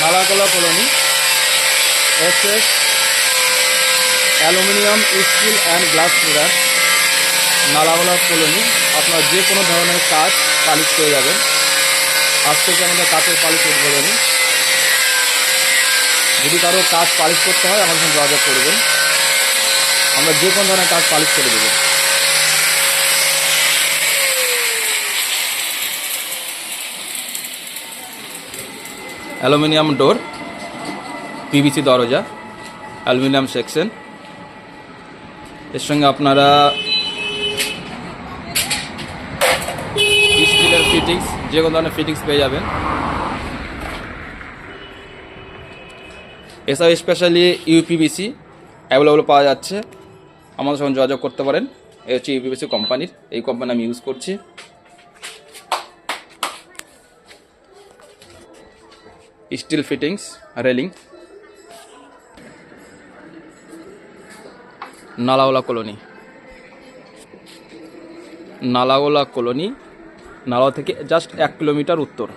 Nalagola colony, SS aluminium steel and glass product, Nalagola colony. আপনার যে কোনো ধরনের কাজ পালিশ পেয়ে যাবেন। আজ থেকে আমাদের কাচের পালিশ উদ্বোধনী। যদি কারো কাজ পালিশ করতে হয় আমার সঙ্গে যোগাযোগ করবেন, আমরা যে কোনো ধরনের কাজ পালিশ করে দেবো। অ্যালুমিনিয়াম ডোর, PVC দরজা, অ্যালুমিনিয়াম সেকশন, এর সঙ্গে আপনারা স্টিলের ফিটিংস, যে কোনো ধরনের ফিটিংস পেয়ে যাবেন। এসব স্পেশালি UPVC অ্যাভেলেবল পাওয়া যাচ্ছে, আমাদের সঙ্গে যোগাযোগ করতে পারেন। এই হচ্ছে UPVC কোম্পানির, এই কোম্পানি আমি ইউজ করছি। স্টিল ফিটিংস, রেলিং, নালাগোলা কলোনি। নালাগোলা কলোনি নালা থেকে জাস্ট 1 কিলোমিটার উত্তর।